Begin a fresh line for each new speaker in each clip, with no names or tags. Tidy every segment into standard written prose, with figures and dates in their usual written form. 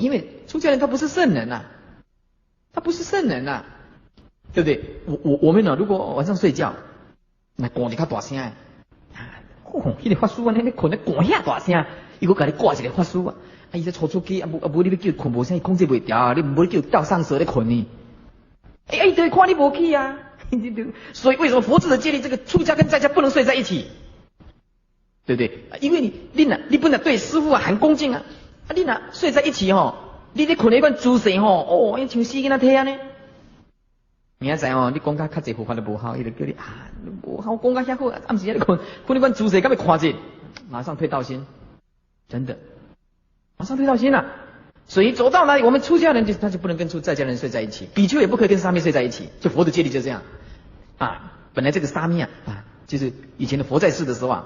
因为出家人他不是圣人呐，他不是圣人呐，对不对？我们呢，如果晚上睡觉，那赶一较大声啊，迄个法师啊，你困得赶遐大声，伊个甲你挂一个法师啊，伊在吵出去，无你要叫困无声，控制袂掉，你无叫道上蛇咧困呢？伊就会看你无去啊。所以为什么佛制的戒律，这个出家跟在家不能睡在一起，对不对？因为你不能对师父很恭敬啊，你若睡在一起你咧困一款姿势像死囡仔体安尼。明仔载你讲较济佛法都无好，伊就叫你无好讲较遐好，暗时咧困一款姿势，敢要看见，马上退道心，真的，马上退道心了。所以走到哪里，我们出家人他就不能跟在家人睡在一起，比丘也不可以跟沙弥睡在一起，就佛的戒律就这样。本来这个沙弥就是以前的佛在世的时候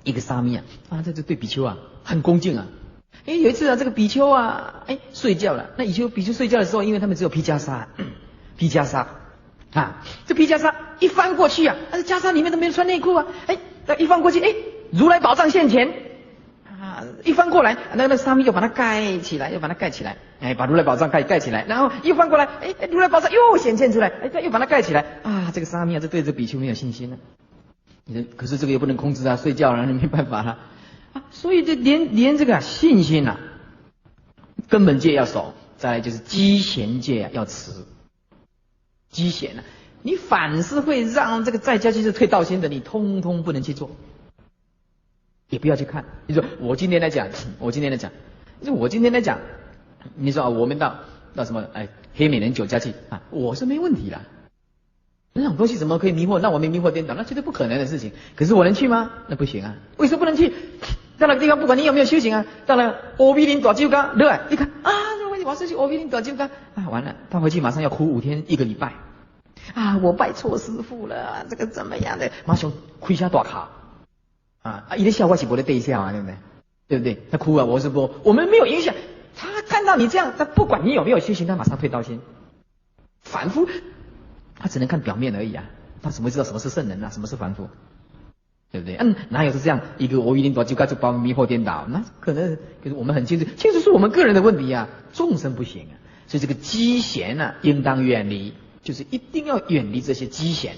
一个沙弥这就对比丘很恭敬有一次这个比丘睡觉了，那比丘睡觉的时候，因为他们只有披袈裟，这披袈裟一翻过去这袈裟里面都没有穿内裤一翻过去如来宝藏现前一翻过来，那个沙弥又把它盖起来，把如来宝藏盖起来，然后又翻过来，如来宝藏又显现出来，又把它盖起来这个沙弥这对这比丘没有信心了。可是这个又不能控制睡觉了，没办法了所以这连这个信心根本戒要守，再来就是积贤戒要持。积贤你反是会让这个在家就是退道心的，你通通不能去做。也不要去看，你说我今天来讲，你说我们到什么黑美人酒家去我是没问题啦。那种东西怎么可以迷惑，让我们迷惑颠倒？那绝对不可能的事情。可是我能去吗？那不行为什么不能去？到那个地方，不管你有没有修行到了阿毗林大酒家，对吧？你看我要去阿毗林大酒家完了，他回去马上要哭5天1个礼拜我拜错师父了，这个怎么样的？马上亏下大卡。一个笑话是不的对象对不对？他哭我是不，我们没有影响。他看到你这样，他不管你有没有修行，他马上退道心。凡夫他只能看表面而已他怎么知道什么是圣人什么是凡夫？对不对？哪有是这样一个阿毗林大酒家就把我们迷惑颠倒？那可能就是我们很清楚是我们个人的问题众生不行所以这个积贤应当远离，就是一定要远离这些积贤。